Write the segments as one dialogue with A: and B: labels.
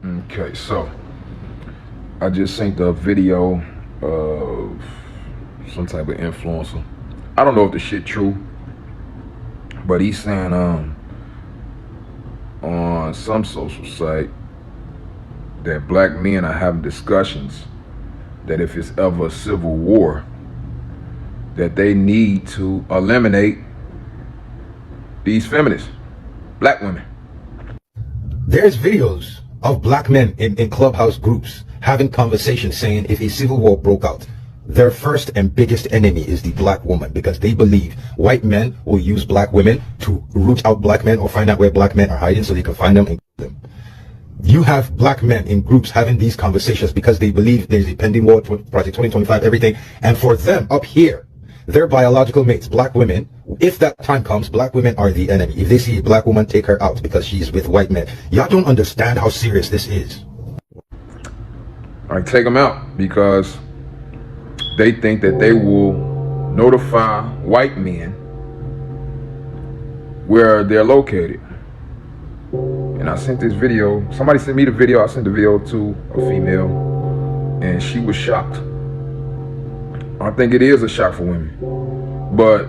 A: Okay, so I just seen the video of some type of influencer. I don't know if the shit true, but he's saying on some social site that black men are having discussions that if it's ever a civil war, that they need to eliminate these feminists, black women.
B: There's videos of black men in clubhouse groups having conversations saying if a civil war broke out, their first and biggest enemy is the black woman, because they believe white men will use black women to root out black men or find out where black men are hiding so they can find them and kill them. You have black men in groups having these conversations because they believe there's a pending war, Project 2025, everything. And for them up here, their biological mates, black women, if that time comes, black women are the enemy. If they see a black woman, take her out because she's with white men. Y'all don't understand how serious this is.
A: I take them out because they think that they will notify white men where they're located. And I sent this video, somebody sent me the video, I sent the video to a female, and she was shocked. I think it is a shock for women. But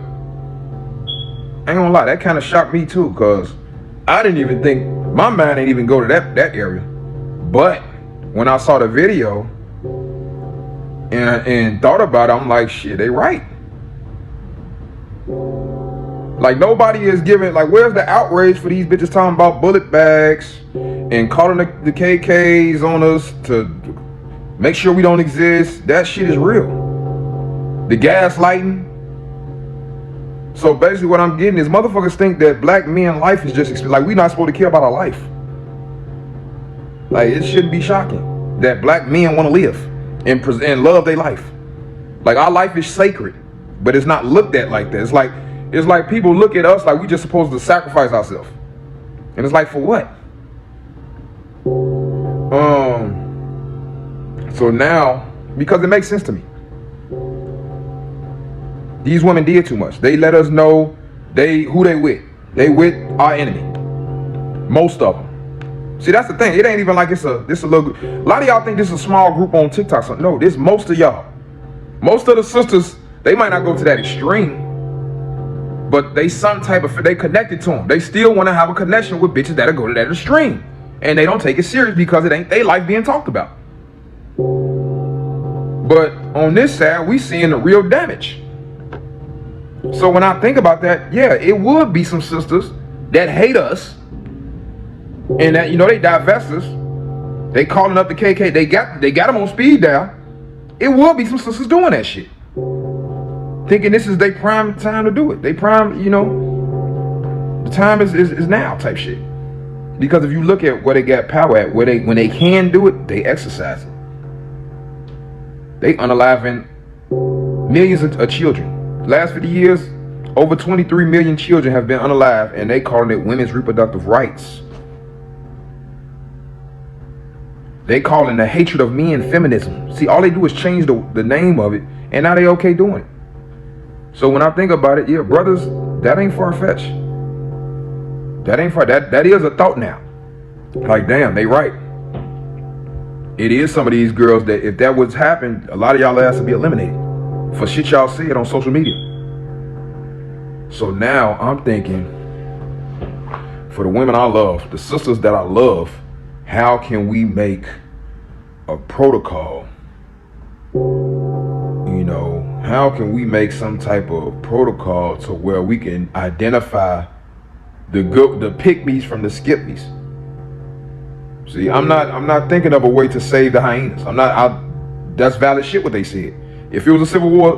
A: I ain't gonna lie, that kind of shocked me too, because I didn't even think, my mind didn't even go to that area. But when I saw the video and thought about it, I'm like, shit, they right. Like, nobody is giving, like, where's the outrage for these bitches talking about bullet bags and calling the KKs on us to make sure we don't exist? That shit is real. The gaslighting. So basically what I'm getting is motherfuckers think that black men life is just, like, we not supposed to care about our life. Like, it shouldn't be shocking that black men want to live and love their life. Like, our life is sacred, but it's not looked at like that. It's like people look at us like we just supposed to sacrifice ourselves. And it's like, for what? So now, because it makes sense to me. These women did too much. They let us know who they with. They with our enemy. Most of them. See, that's the thing. It ain't even like this a little. A lot of y'all think this is a small group on TikTok. So no, this most of y'all. Most of the sisters, they might not go to that extreme, but they some type of, they connected to them. They still want to have a connection with bitches that'll go to that extreme, and they don't take it serious because it ain't they life being talked about. But on this side, we seeing the real damage. So when I think about that, yeah, it would be some sisters that hate us, and that, you know, they divest us. They calling up the KK. They got them on speed dial. It will be some sisters doing that shit, thinking this is their prime time to do it. They prime, you know, the time is now type shit. Because if you look at where they got power at, when they can do it, they exercise it. They unaliving millions of children. Last 50 years, over 23 million children have been unalived, and they calling it women's reproductive rights. They calling the hatred of men feminism. See, all they do is change the name of it, and now they okay doing it. So when I think about it, yeah, brothers, that ain't far-fetched. That ain't far. That is a thought now. Like, damn, they right. It is some of these girls that if that was happened, a lot of y'all ass would be eliminated for shit y'all said on social media. So now I'm thinking, for the women I love, the sisters that I love, how can we make a protocol? You know, how can we make some type of protocol to where we can identify the pick-me's from the skip-me's? See, I'm not thinking of a way to save the hyenas. That's valid shit what they said. If it was a civil war,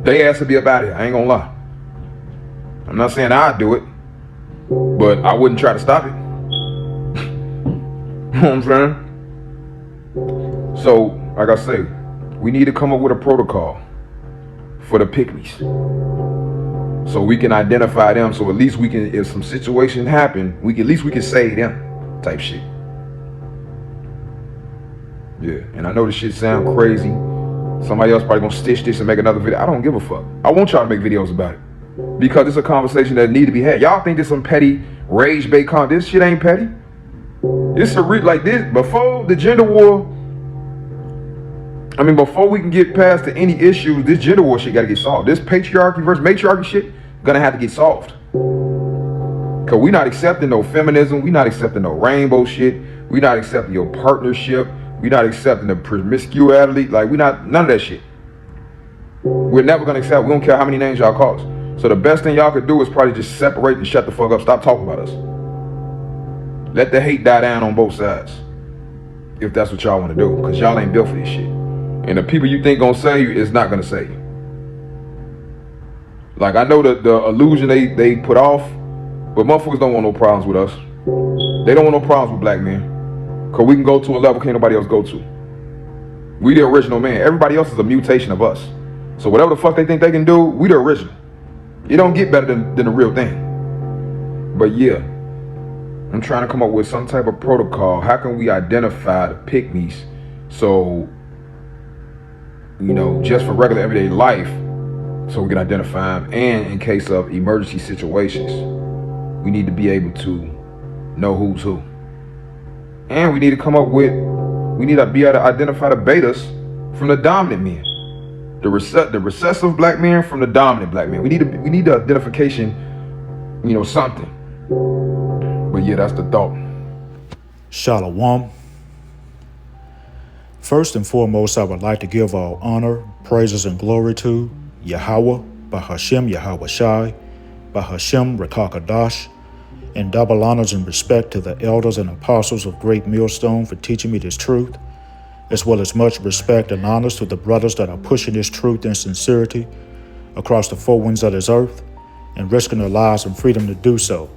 A: they asked to be about it. I ain't gonna lie. I'm not saying I'd do it, but I wouldn't try to stop it. You know what I'm saying? So, like I say, we need to come up with a protocol for the pick-me's, so we can identify them. So at least we can, if some situation happen, at least we can save them, type shit. Yeah, and I know this shit sound crazy. Somebody else probably gonna stitch this and make another video. I don't give a fuck. I want y'all to make videos about it, because it's a conversation that need to be had. Y'all think this some petty rage bait con? This shit ain't petty. It's like this before the gender war. I mean, before we can get past to any issues, this gender war shit got to get solved. This patriarchy versus matriarchy shit gonna have to get solved. Cause we not accepting no feminism. We not accepting no rainbow shit. We not accepting your partnership. We not accepting the promiscuity. Like we not none of that shit. We're never gonna accept. We don't care how many names y'all call us. So the best thing y'all could do is probably just separate and shut the fuck up. Stop talking about us. Let the hate die down on both sides. If that's what y'all want to do, cause y'all ain't built for this shit. And the people you think gonna save you is not gonna save you. Like I know the illusion they put off, but motherfuckers don't want no problems with us. They don't want no problems with black men, cause we can go to a level can't nobody else go to. We the original man. Everybody else is a mutation of us. So whatever the fuck they think they can do, we the original. It don't get better than the real thing. But yeah, I'm trying to come up with some type of protocol. How can we identify the pygmies? So, you know, just for regular everyday life, so we can identify them. And in case of emergency situations, we need to be able to know who's who. And we need to come up with, we need to be able to identify the betas from the dominant men. The recessive black men from the dominant black men. We need the identification, you know, something. But yeah, that's the thought.
C: Shalom. First and foremost, I would like to give all honor, praises, and glory to Yahweh, Bahashem Yahweh Shai, Bahashem Rekakadash, and double honors and respect to the elders and apostles of Great Millstone for teaching me this truth, as well as much respect and honors to the brothers that are pushing this truth and sincerity across the four winds of this earth and risking their lives and freedom to do so.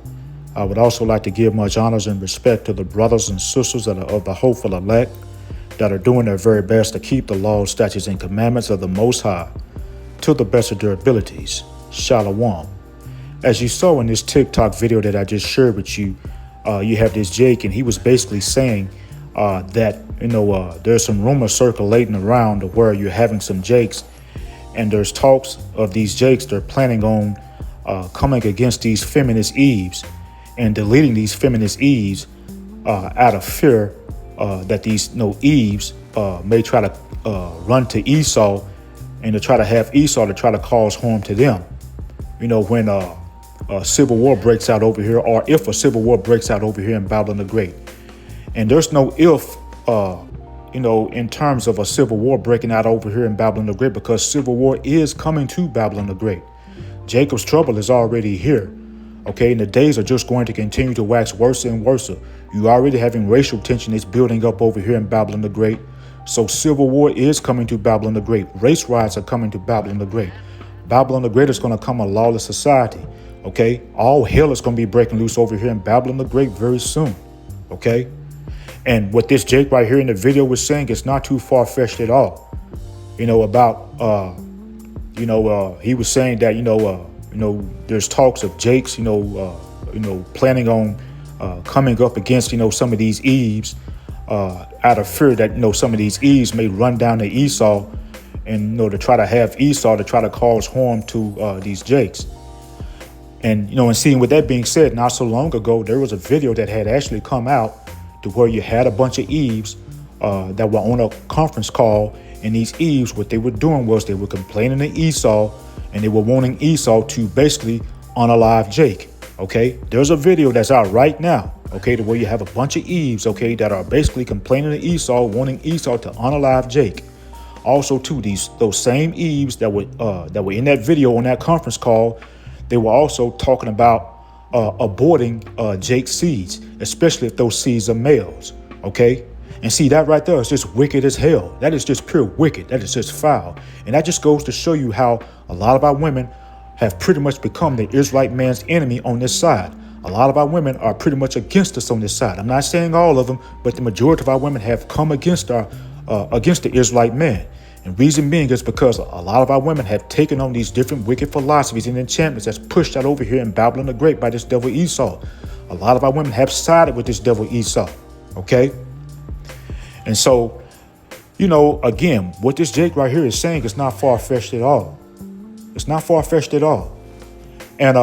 C: I would also like to give much honors and respect to the brothers and sisters that are of the hopeful elect that are doing their very best to keep the laws, statutes, and commandments of the Most High to the best of their abilities. Shalom. As you saw in this TikTok video that I just shared with you, you have this Jake, and he was basically saying that, you know, there's some rumors circulating around where you're having some Jakes, and there's talks of these Jakes. They're planning on coming against these feminist Eves and deleting these feminist Eves out of fear that these Eves may try to run to Esau and to try to have Esau to try to cause harm to them. You know, when a civil war breaks out over here, or if a civil war breaks out over here in Babylon the Great. And there's no if, you know, in terms of a civil war breaking out over here in Babylon the Great, because civil war is coming to Babylon the Great. Jacob's trouble is already here. Okay, and the days are just going to continue to wax worse and worse. You're already having racial tension that's building up over here in Babylon the Great. So civil war is coming to Babylon the Great. Race riots are coming to Babylon the Great. Babylon the Great is going to become a lawless society. Okay, all hell is going to be breaking loose over here in Babylon the Great very soon. Okay, and what this Jake right here in the video was saying is not too far-fetched at all. You know, about he was saying that there's talks of Jakes planning on coming up against some of these Eves out of fear that some of these Eves may run down to Esau and to try to have Esau to try to cause harm to these Jakes. And and seeing with that being said, not so long ago there was a video that had actually come out to where you had a bunch of Eves that were on a conference call, and these Eves, what they were doing was they were complaining to Esau, and they were wanting Esau to basically unalive Jake. Okay, there's a video that's out right now. Okay, to where you have a bunch of Eves, okay, that are basically complaining to Esau, wanting Esau to unalive Jake. Also, too, those same Eves that were in that video on that conference call, they were also talking about aborting Jake's seeds, especially if those seeds are males. Okay. And see, that right there is just wicked as hell. That is just pure wicked. That is just foul. And that just goes to show you how a lot of our women have pretty much become the Israelite man's enemy on this side. A lot of our women are pretty much against us on this side. I'm not saying all of them, but the majority of our women have come against the Israelite man. And reason being is because a lot of our women have taken on these different wicked philosophies and enchantments that's pushed out over here in Babylon the Great by this devil Esau. A lot of our women have sided with this devil Esau. Okay. And so, again, what this Jake right here is saying is not far-fetched at all. It's not far-fetched at all. And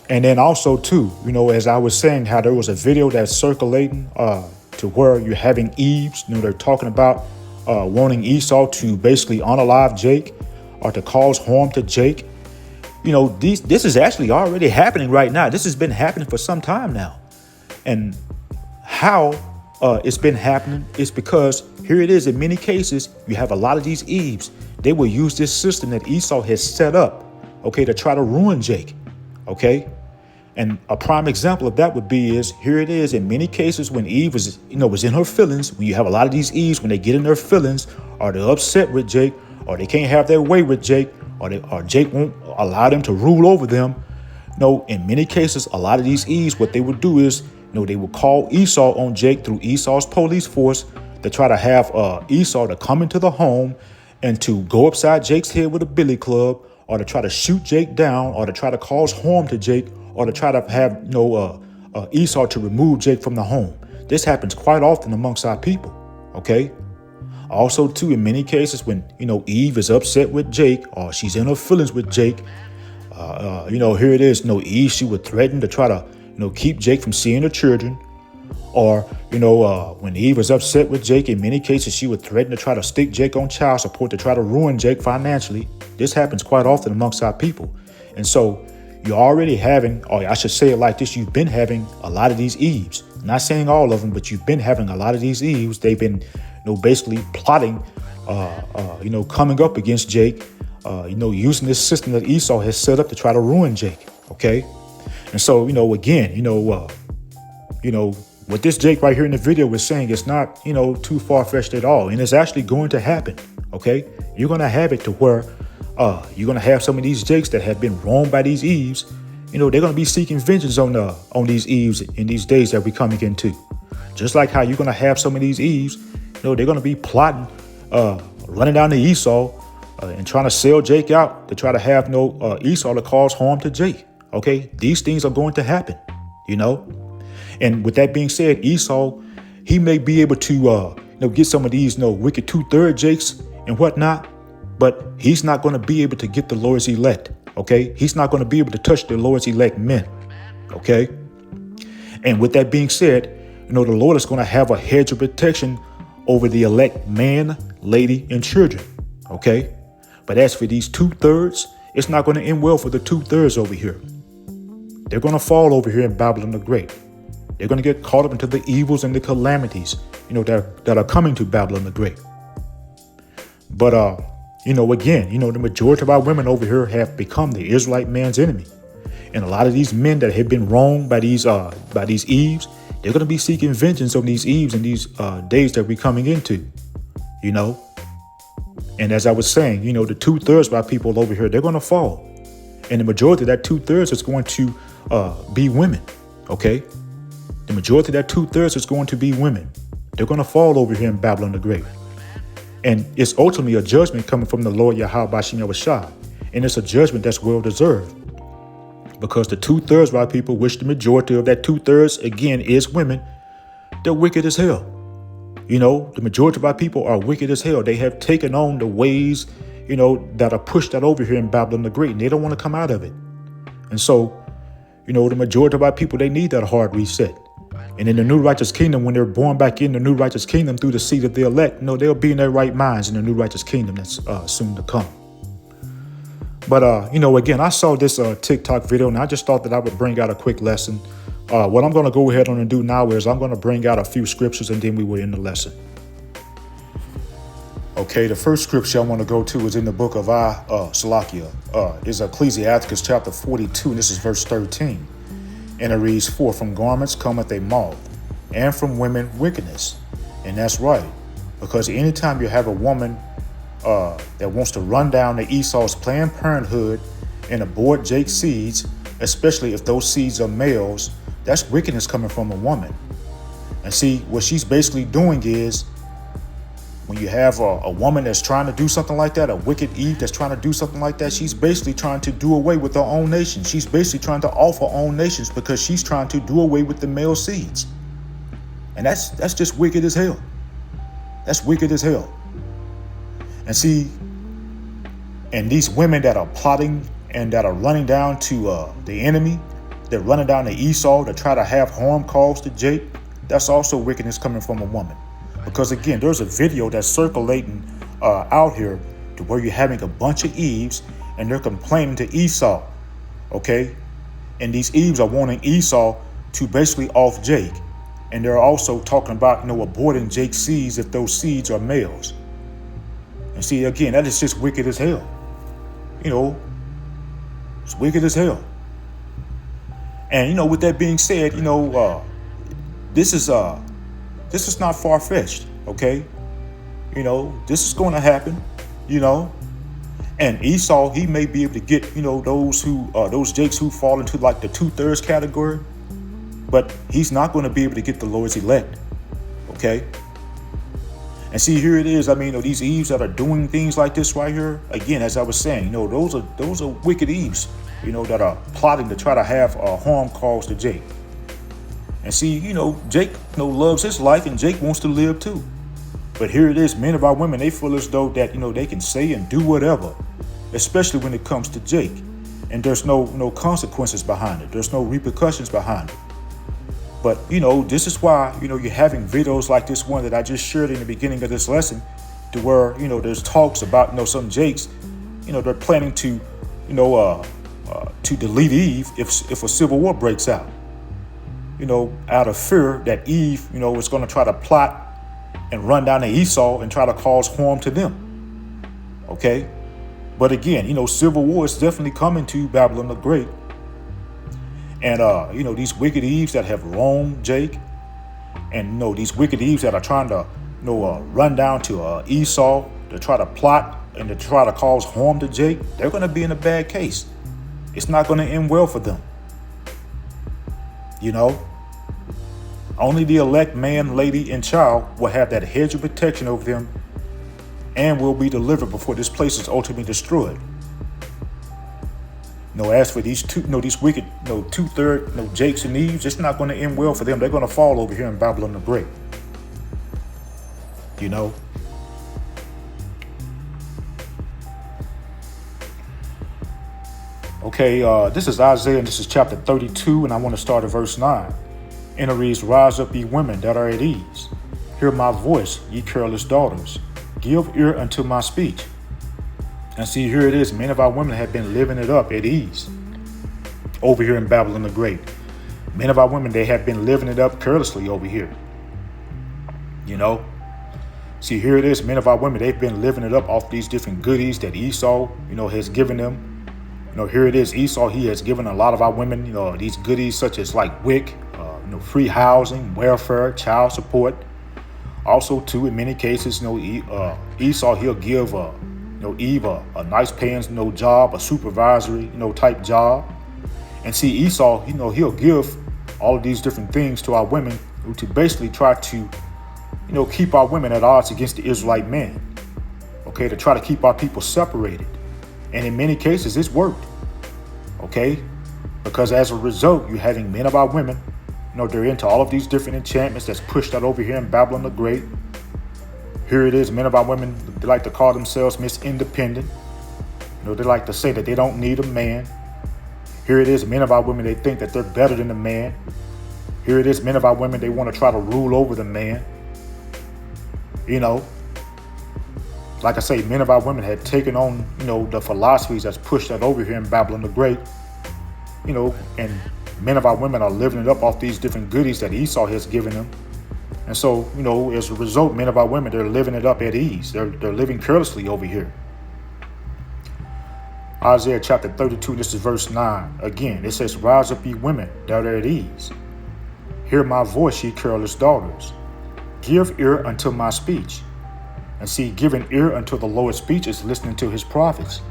C: And then also too, as I was saying, how there was a video that's circulating to where you're having Eves, they're talking about wanting Esau to basically unalive Jake or to cause harm to Jake. This is actually already happening right now. This has been happening for some time now. And how it's been happening is because here it is. In many cases, you have a lot of these Eves. They will use this system that Esau has set up, okay, to try to ruin Jake, okay? And a prime example of that would be is, here it is, in many cases when Eve was in her feelings, when you have a lot of these Eves, when they get in their feelings, or they're upset with Jake, or they can't have their way with Jake, or Jake won't allow them to rule over them. In many cases, a lot of these Eves, what they would do is, they would call Esau on Jake through Esau's police force to try to have Esau to come into the home and to go upside Jake's head with a billy club, or to try to shoot Jake down, or to try to cause harm to Jake, or to try to have Esau to remove Jake from the home. This happens quite often amongst our people, okay? Also, too, in many cases when, Eve is upset with Jake or she's in her feelings with Jake, here it is, Eve, she would threaten to try to, keep Jake from seeing her children. Or, when Eve was upset with Jake, in many cases, she would threaten to try to stick Jake on child support to try to ruin Jake financially. This happens quite often amongst our people. And so you're already having, or I should say it like this, you've been having a lot of these Eves. Not saying all of them, but you've been having a lot of these Eves. They've been, basically plotting, coming up against Jake, using this system that Esau has set up to try to ruin Jake. Okay. And so, again, what this Jake right here in the video was saying, it's not, too far-fetched at all. And it's actually going to happen. Okay. You're going to have it to where you're going to have some of these Jakes that have been wronged by these Eves. They're going to be seeking vengeance on these Eves in these days that we're coming into. Just like how you're going to have some of these Eves, they're going to be plotting, running down to Esau and trying to sell Jake out to try to have Esau to cause harm to Jake. Okay, these things are going to happen, And with that being said, Esau, he may be able to, get some of these, wicked 2/3 Jakes and whatnot, but he's not going to be able to get the Lord's elect. Okay, he's not going to be able to touch the Lord's elect men. Okay, and with that being said, the Lord is going to have a hedge of protection over the elect man, lady, and children. Okay, but as for these 2/3, it's not going to end well for the 2/3 over here. They're going to fall over here in Babylon the Great. They're going to get caught up into the evils and the calamities, that are coming to Babylon the Great. But, again, the majority of our women over here have become the Israelite man's enemy. And a lot of these men that have been wronged by these Eves, they're going to be seeking vengeance on these Eves in these days that we're coming into, And as I was saying, the 2/3 of our people over here, they're going to fall. And the majority of that 2/3 is going to be women, okay? The majority of that 2/3 is going to be women. They're going to fall over here in Babylon the Great. And it's ultimately a judgment coming from the Lord Yahweh Bashim Yahushua. And it's a judgment that's well deserved. Because the 2/3 of our people, which the majority of that 2/3, again, is women, they're wicked as hell. The majority of our people are wicked as hell. They have taken on the ways, that are pushed out over here in Babylon the Great, and they don't want to come out of it. And so, the majority of our people, they need that hard reset. And in the new righteous kingdom, when they're born back in the new righteous kingdom through the seed of the elect, they'll be in their right minds in the new righteous kingdom that's soon to come. But, again, I saw this TikTok video, and I just thought that I would bring out a quick lesson. What I'm going to go ahead on and do now is I'm going to bring out a few scriptures, and then we will end the lesson. Okay, the first scripture I want to go to is in the book of Salakia. Is Ecclesiasticus chapter 42, and this is verse 13. And it reads, "For from garments cometh a moth, and from women wickedness." And that's right, because anytime you have a woman that wants to run down to Esau's Planned Parenthood and abort Jake's seeds, especially if those seeds are males, that's wickedness coming from a woman. And see, what she's basically doing is, when you have a woman that's trying to do something like that, a wicked Eve that's trying to do something like that, she's basically trying to do away with her own nation. She's basically trying to off her own nations because she's trying to do away with the male seeds. And that's just wicked as hell. That's wicked as hell. And see, and these women that are plotting and that are running down to the enemy, They're running down to Esau to try to have harm caused to Jake. That's also wickedness coming from a woman. Because again, there's a video that's circulating out here to where you're having a bunch of Eves and they're complaining to Esau. Okay? And these Eves are wanting Esau to basically off Jake. And they're also talking about, aborting Jake's seeds if those seeds are males. And see, again, that is just wicked as hell. It's wicked as hell. And with that being said, this is not far-fetched, okay? This is going to happen, And Esau, he may be able to get, those Jakes who fall into like the 2/3 category, but he's not going to be able to get the Lord's elect, okay? And see, here it is. These Eves that are doing things like this right here, again, as I was saying, those are wicked Eves, that are plotting to try to have harm caused to Jake. And see, Jake, loves his life and Jake wants to live too. But here it is, men of our women, they feel as though that, they can say and do whatever, especially when it comes to Jake. And there's no consequences behind it. There's no repercussions behind it. But, this is why, you're having videos like this one that I just shared in the beginning of this lesson to where, there's talks about, some Jakes, they're planning to, to delete Eve if a civil war breaks out, out of fear that Eve, is going to try to plot and run down to Esau and try to cause harm to them. Okay. But again, civil war is definitely coming to Babylon the Great. And, these wicked Eves that have wronged Jake and, these wicked Eves that are trying to, run down to Esau to try to plot and to try to cause harm to Jake, they're going to be in a bad case. It's not going to end well for them. Only the elect man, lady, and child will have that hedge of protection over them and will be delivered before this place is ultimately destroyed. As for these these wicked, 2/3, Jakes and Eves, it's not going to end well for them. They're going to fall over here in Babylon the Great. Okay, this is Isaiah, and this is chapter 32, and I want to start at verse 9. And it reads, "Rise up, ye women that are at ease. Hear my voice, ye careless daughters. Give ear unto my speech." And see, here it is. Men of our women have been living it up at ease over here in Babylon the Great. Men of our women, they have been living it up carelessly over here. See, here it is. Men of our women, they've been living it up off these different goodies that Esau, has given them. Here it is. Esau, he has given a lot of our women, these goodies such as like WIC, free housing, welfare, child support. Also, too, in many cases, Esau, he'll give Eve a nice paying, job, a supervisory, type job. And see, Esau, he'll give all of these different things to our women to basically try to, keep our women at odds against the Israelite man. Okay, to try to keep our people separated. And in many cases, it's worked. Okay, because as a result, you're having men of our women, they're into all of these different enchantments that's pushed out over here in Babylon the Great. Here it is, men of our women, they like to call themselves Miss Independent. They like to say that they don't need a man. Here it is, men of our women, they think that they're better than a man. Here it is, men of our women, they want to try to rule over the man. Like I say, men of our women had taken on, the philosophies that's pushed out over here in Babylon the Great. And men of our women are living it up off these different goodies that Esau has given them. And so, as a result, men of our women, they're living it up at ease. They're living carelessly over here. Isaiah chapter 32, this is verse 9. Again, it says, "Rise up, ye women that are at ease. Hear my voice, ye careless daughters. Give ear unto my speech." And see, giving ear unto the Lord's speech is listening to his prophets,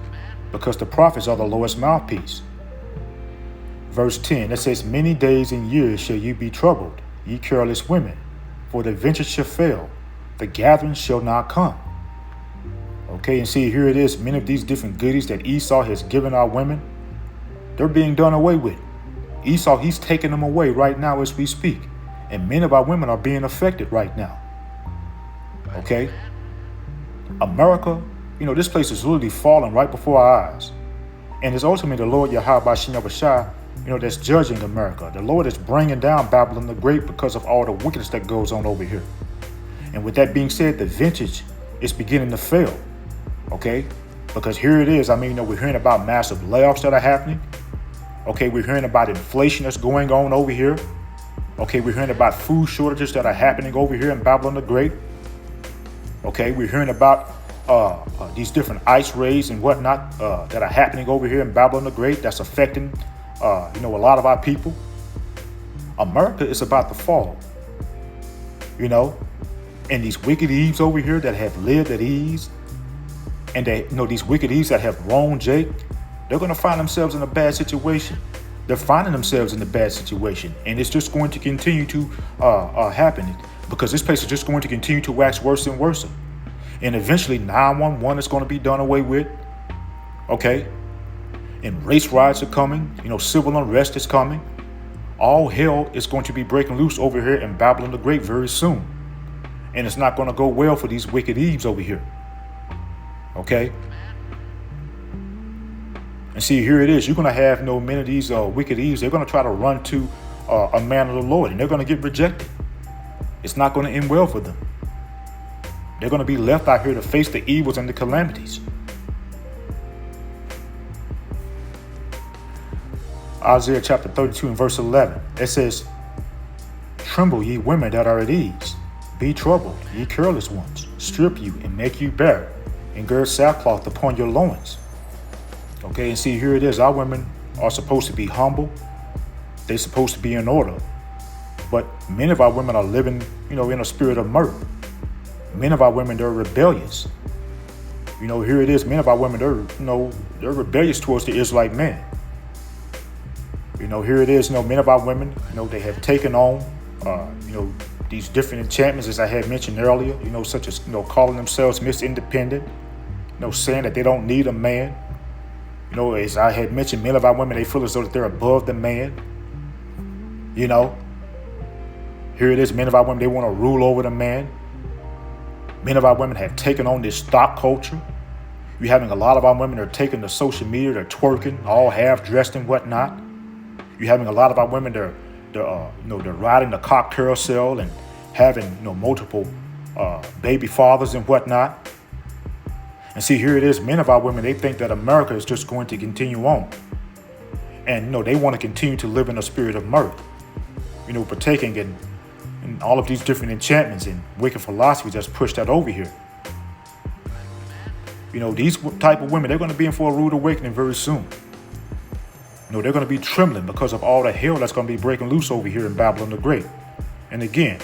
C: because the prophets are the Lord's mouthpiece. Verse 10, it says, "Many days and years shall you be troubled, ye careless women, for the venture shall fail, the gathering shall not come." Okay, and see, here it is. Many of these different goodies that Esau has given our women, they're being done away with. Esau, he's taking them away right now as we speak. And many of our women are being affected right now. Okay? America, this place is literally falling right before our eyes. And it's ultimately the Lord Yahweh Bashim Yahushua that's judging America. The Lord is bringing down Babylon the Great because of all the wickedness that goes on over here. And with that being said, the vintage is beginning to fail, okay? Because here it is. We're hearing about massive layoffs that are happening. Okay, we're hearing about inflation that's going on over here. Okay, we're hearing about food shortages that are happening over here in Babylon the Great. Okay, we're hearing about these different ice raids and whatnot that are happening over here in Babylon the Great that's affecting, a lot of our people. America is about to fall, and these wicked Eves over here that have lived at ease, and these wicked Eves that have wronged Jake, they're going to find themselves in a bad situation. They're finding themselves in a bad situation, and it's just going to continue to happen because this place is just going to continue to wax worse and worse. And eventually 911 is going to be done away with, okay? And race riots are coming, civil unrest is coming. All hell is going to be breaking loose over here in Babylon the Great very soon. And it's not going to go well for these wicked Eves over here, okay? And see, here it is. You're going to have many of these wicked Eves. They're going to try to run to a man of the Lord, and they're going to get rejected. It's not going to end well for them. They're going to be left out here to face the evils and the calamities. Isaiah chapter 32 and verse 11. It says, "Tremble, ye women that are at ease. Be troubled, ye careless ones. Strip you and make you bare, and gird sackcloth upon your loins." Okay, and see, here it is. Our women are supposed to be humble. They're supposed to be in order. But many of our women are living, in a spirit of murder. Many of our women, they're rebellious. Here it is. Many of our women, they're rebellious towards the Israelite man. Here it is. Many of our women, they have taken on, these different enchantments, as I had mentioned earlier, such as, calling themselves Miss Independent, saying that they don't need a man. As I had mentioned, many of our women, they feel as though that they're above the man. Here it is. Many of our women, they want to rule over the man. Many of our women have taken on this stock culture. You're having a lot of our women that are taking to social media, they're twerking, all half dressed and whatnot. You're having a lot of our women they're riding the cock carousel and having multiple baby fathers and whatnot. And see, here it is. Many of our women, they think that America is just going to continue on, and they want to continue to live in a spirit of mirth, partaking in all of these different enchantments and wicked philosophies that's pushed out over here. These type of women, they're going to be in for a rude awakening very soon. They're going to be trembling because of all the hell that's going to be breaking loose over here in Babylon the Great. And again,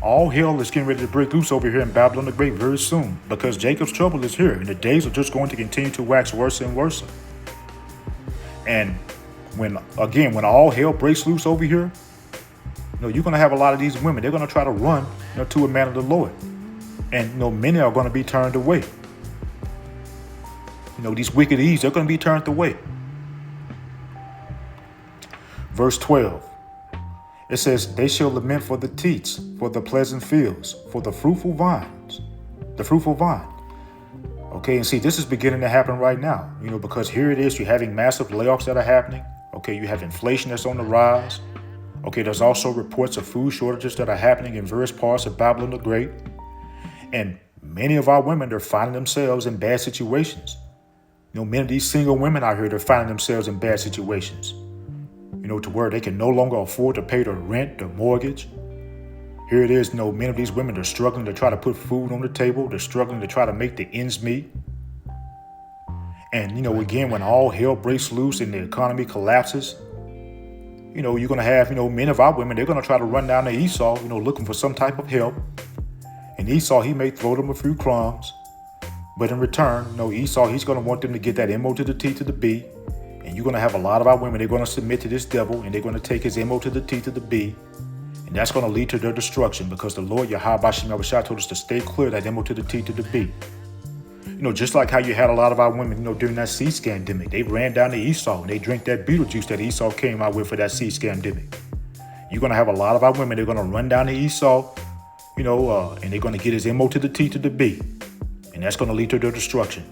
C: all hell is getting ready to break loose over here in Babylon the Great very soon because Jacob's trouble is here, and the days are just going to continue to wax worse and worse. And when all hell breaks loose over here, you're going to have a lot of these women. They're going to try to run to a man of the Lord. And many are going to be turned away. These wicked Eves, they're going to be turned away. Verse 12. It says, "They shall lament for the teats, for the pleasant fields, for the fruitful vines." The fruitful vine. Okay, and see, this is beginning to happen right now, because here it is. You're having massive layoffs that are happening. Okay, you have inflation that's on the rise. Okay, there's also reports of food shortages that are happening in various parts of Babylon the Great. And many of our women, they're finding themselves in bad situations. Many of these single women out here, they're finding themselves in bad situations. To where they can no longer afford to pay their rent, their mortgage. Here it is. Many of these women, they're struggling to try to put food on the table. They're struggling to try to make the ends meet. And, again, when all hell breaks loose and the economy collapses, you're going to have, many of our women, they're going to try to run down to Esau, looking for some type of help. And Esau, he may throw them a few crumbs. But in return, Esau, he's going to want them to get that M-O to the T to the B. And you're going to have a lot of our women, they're going to submit to this devil, and they're going to take his M-O to the T to the B. And that's going to lead to their destruction because the Lord, Yahweh Bashim Yahushua, told us to stay clear of that M-O to the T to the B. Just like how you had a lot of our women, during that sea scandemic, they ran down to Esau and they drank that beetle juice that Esau came out with for that sea scandemic. You're going to have a lot of our women, they're going to run down to Esau, and they're going to get his M-O to the T to the B. And that's going to lead to their destruction.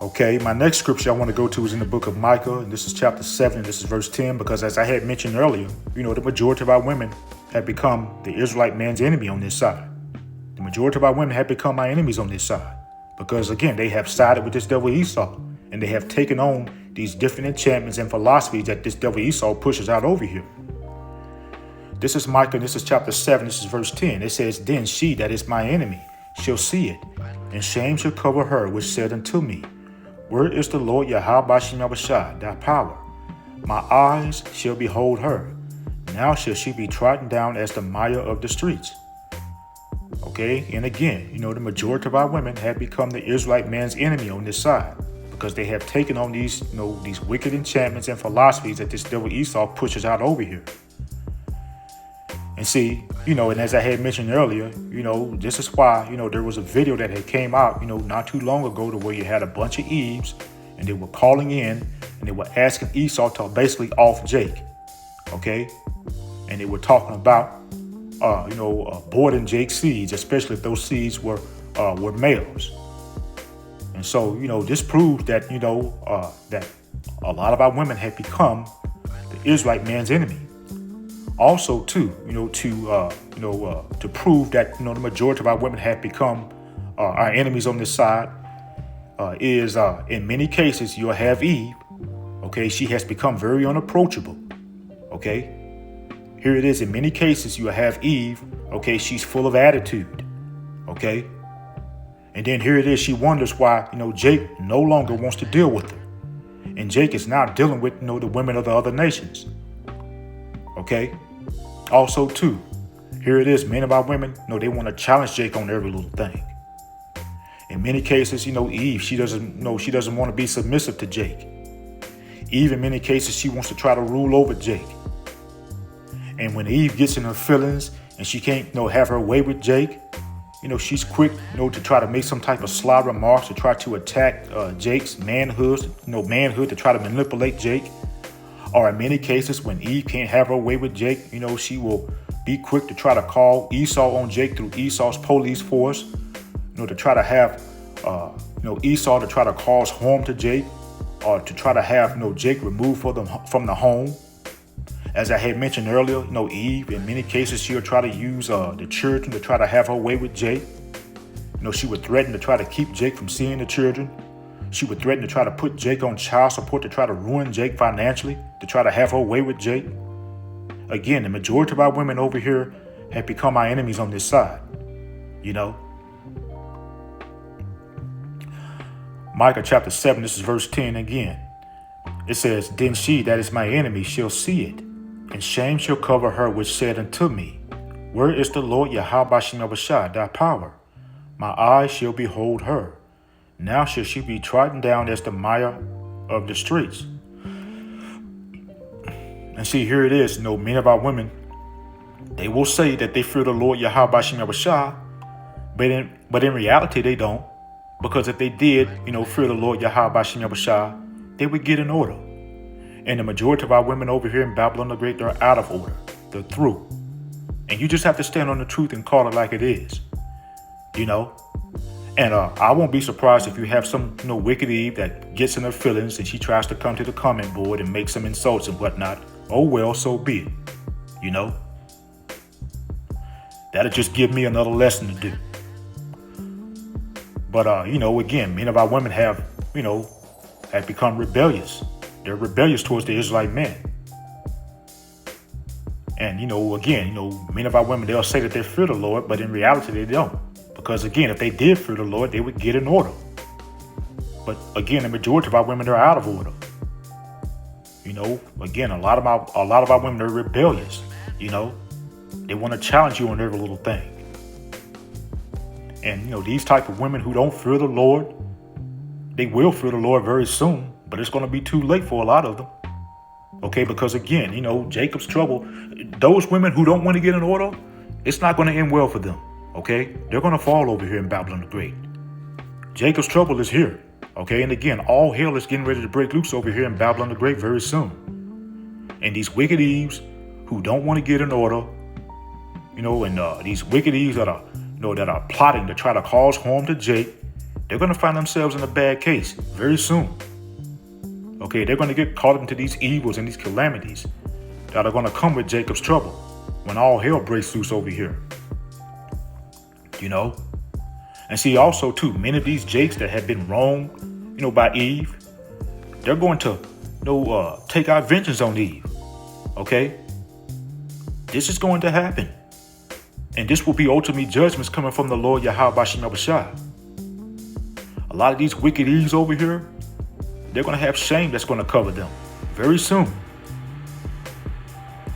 C: Okay, my next scripture I want to go to is in the book of Micah, and this is chapter 7, and this is verse 10, because as I had mentioned earlier, the majority of our women have become the Israelite man's enemy on this side. The majority of our women have become our enemies on this side, because again, they have sided with this devil Esau, and they have taken on these different enchantments and philosophies that this devil Esau pushes out over here. This is Micah, and this is chapter 7, this is verse 10. It says, "Then she that is my enemy shall see it, and shame shall cover her which said unto me, Where is the Lord Yahweh Bashim Abashai, thy power? My eyes shall behold her. Now shall she be trodden down as the mire of the streets." Okay, and again, the majority of our women have become the Israelite man's enemy on this side, because they have taken on these wicked enchantments and philosophies that this devil Esau pushes out over here. And see, and as I had mentioned earlier, this is why, there was a video that had came out, not too long ago, to where you had a bunch of Eves, and they were calling in, and they were asking Esau to basically off Jake, okay? And they were talking about, aborting Jake's seeds, especially if those seeds were males. And so, this proves that, that a lot of our women have become the Israelite man's enemy. Also, too, to prove that, the majority of our women have become our enemies on this side, is in many cases you'll have Eve. Okay, she has become very unapproachable. Okay, here it is. In many cases you'll have Eve. Okay, she's full of attitude. Okay, and then here it is. She wonders why Jake no longer wants to deal with her, and Jake is now dealing with the women of the other nations. Okay. Also, too, here it is, men of our women, they want to challenge Jake on every little thing. In many cases, Eve, she doesn't want to be submissive to Jake. Eve, in many cases, she wants to try to rule over Jake. And when Eve gets in her feelings and she can't, have her way with Jake, she's quick, to try to make some type of sly remarks to try to attack Jake's manhood, to try to manipulate Jake. Or in many cases, when Eve can't have her way with Jake, she will be quick to try to call Esau on Jake through Esau's police force, to try to have, Esau to try to cause harm to Jake, or to try to have, Jake removed from the home. As I had mentioned earlier, Eve, in many cases, she'll try to use the children to try to have her way with Jake. She would threaten to try to keep Jake from seeing the children. She would threaten to try to put Jake on child support to try to ruin Jake financially, to try to have her way with Jake. Again, the majority of our women over here have become our enemies on this side, Micah chapter 7, this is verse 10 again. It says, "Then she that is my enemy shall see it, and shame shall cover her which said unto me, Where is the Lord Yahweh Bashim Abashai, thy power? My eyes shall behold her. Now shall she be trodden down as the mire of the streets." And see, here it is, many of our women, they will say that they fear the Lord Yahweh Bashim Abashai, but in reality they don't. Because if they did, fear the Lord Yahweh Bashim Abashai, they would get in order. And the majority of our women over here in Babylon the Great, they're out of order. They're through. And you just have to stand on the truth and call it like it is. And I won't be surprised if you have some, wicked Eve that gets in her feelings and she tries to come to the comment board and make some insults and whatnot. Oh, well, so be it. That'll just give me another lesson to do. But, again, many of our women have become rebellious. They're rebellious towards the Israelite men. And, again, many of our women, they'll say that they fear the Lord, but in reality, they don't. Because, again, if they did fear the Lord, they would get in order. But, again, the majority of our women are out of order. Again, a lot of our women are rebellious. They want to challenge you on every little thing. And, these type of women who don't fear the Lord, they will fear the Lord very soon, but it's going to be too late for a lot of them. Okay, because again, Jacob's trouble, those women who don't want to get in order, it's not going to end well for them. Okay, they're going to fall over here in Babylon the Great. Jacob's trouble is here. Okay, and again, all hell is getting ready to break loose over here in Babylon the Great very soon. And these wicked Eves who don't want to get in order, and these wicked Eves that are plotting to try to cause harm to Jake, they're going to find themselves in a bad case very soon. Okay, they're going to get caught into these evils and these calamities that are going to come with Jacob's trouble when all hell breaks loose over here. You know? And see, also, too, many of these Jakes that have been wronged, by Eve, they're going to, take out vengeance on Eve. Okay? This is going to happen. And this will be ultimately judgments coming from the Lord Yahweh Bashem Yahushua. A lot of these wicked Eves over here, they're going to have shame that's going to cover them very soon.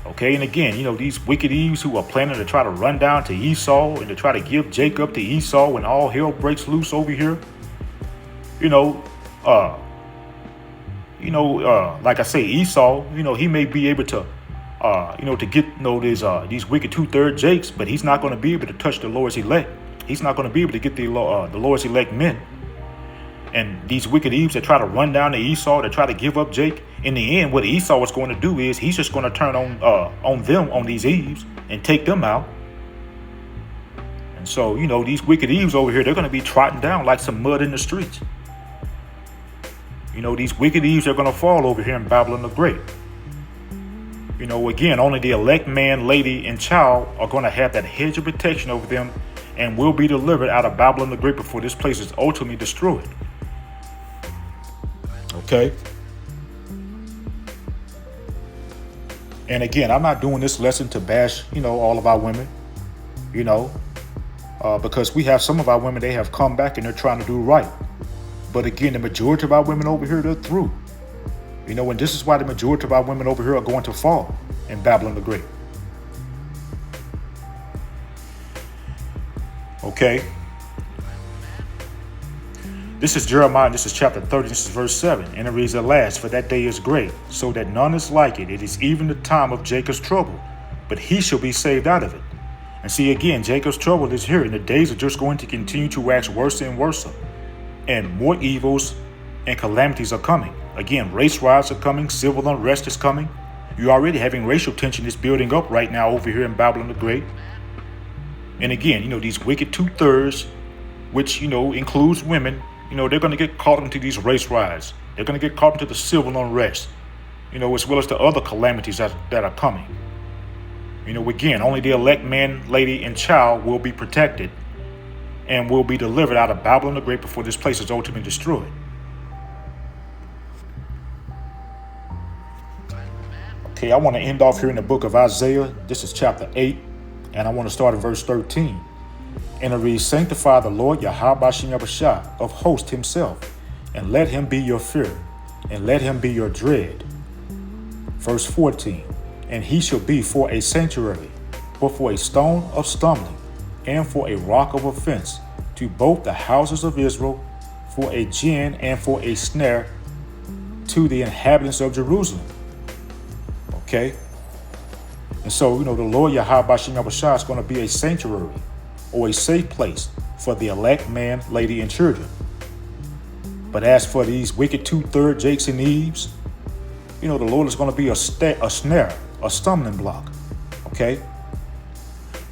C: Okay, and again, these wicked Eves who are planning to try to run down to Esau and to try to give Jacob to Esau when all hell breaks loose over here. Like I say, Esau, he may be able to, to get, these wicked 2/3 Jakes, but he's not going to be able to touch the Lord's elect. He's not going to be able to get the Lord's elect men. And these wicked Eves that try to run down to Esau, that try to give up Jake, in the end, what Esau was going to do is he's just going to turn on these Eves, and take them out. And so, these wicked Eves over here, they're going to be trotting down like some mud in the streets. These wicked Eves are going to fall over here in Babylon the Great. Again, only the elect man, lady, and child are going to have that hedge of protection over them and will be delivered out of Babylon the Great before this place is ultimately destroyed. Okay? And again, I'm not doing this lesson to bash, all of our women, because we have some of our women, they have come back and they're trying to do right. But again, the majority of our women over here, they're through. And this is why the majority of our women over here are going to fall in Babylon the Great. Okay. This is Jeremiah, this is chapter 30, this is verse 7. And it reads, "Alas, for that day is great, so that none is like it. It is even the time of Jacob's trouble, but he shall be saved out of it." And see, again, Jacob's trouble is here, and the days are just going to continue to wax worse and worse. And more evils and calamities are coming. Again, race riots are coming, civil unrest is coming. You're already having racial tension is building up right now over here in Babylon the Great. And again, these wicked 2/3, which, includes women, they're going to get caught into these race riots. They're going to get caught into the civil unrest, as well as the other calamities that are coming. Again, only the elect man, lady, and child will be protected and will be delivered out of Babylon the Great before this place is ultimately destroyed. Okay, I want to end off here in the book of Isaiah. This is chapter 8, and I want to start in verse 13. And it reads, "Sanctify the Lord Yahweh Bashem Yahushua of hosts himself, and let him be your fear, and let him be your dread." Verse 14, "And he shall be for a sanctuary, but for a stone of stumbling, and for a rock of offense, to both the houses of Israel, for a gin and for a snare to the inhabitants of Jerusalem." Okay? And so, the Lord Yahweh Bashem Yahushua is going to be a sanctuary or a safe place for the elect man, lady, and children. But as for these wicked 2/3 Jakes and Eves, the Lord is going to be a snare, a stumbling block. Okay?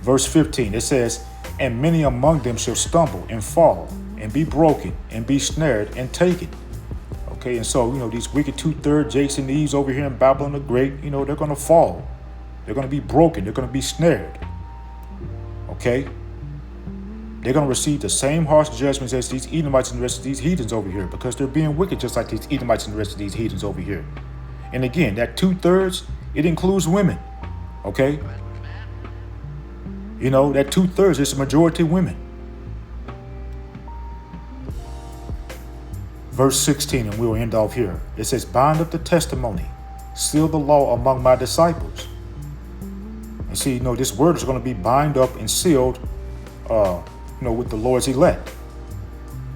C: Verse 15, it says, "And many among them shall stumble and fall and be broken and be snared and taken." Okay, and so, these wicked 2/3 Jakes and Eves over here in Babylon the Great, they're going to fall. They're going to be broken. They're going to be snared. Okay? They're going to receive the same harsh judgments as these Edomites and the rest of these heathens over here, because they're being wicked just like these Edomites and the rest of these heathens over here. And again, that 2/3, it includes women. Okay? That 2/3 is a majority women. Verse 16, and we'll end off here. It says, "Bind up the testimony, seal the law among my disciples." And see, this word is going to be bind up and sealed, with the Lord's elect.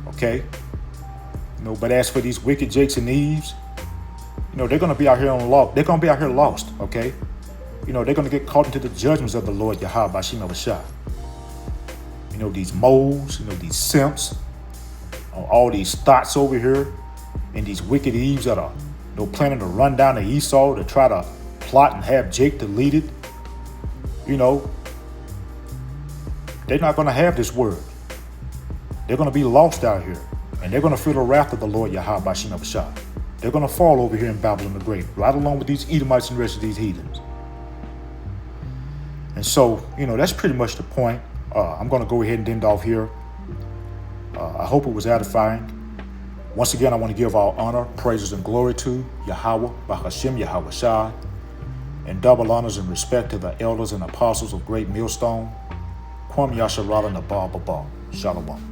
C: Okay? But as for these wicked Jakes and Eves, they're going to be out here They're going to be out here lost. Okay? They're going to get caught into the judgments of the Lord Yahweh Bashem Yahushua. These moles, these simps, all these thoughts over here, and these wicked Eves that are planning to run down to Esau to try to plot and have Jake deleted. They're not going to have this word. They're going to be lost out here. And they're going to feel the wrath of the Lord Yahweh Bashim Abashah. They're going to fall over here in Babylon the Great, right along with these Edomites and the rest of these heathens. And so, that's pretty much the point. I'm going to go ahead and end off here. I hope it was edifying. Once again, I want to give all honor, praises, and glory to Yahweh, Bahashim Yahweh Shai, and double honors and respect to the elders and apostles of Great Millstone. Kwam Yasharala Nabal Babal. Shalom.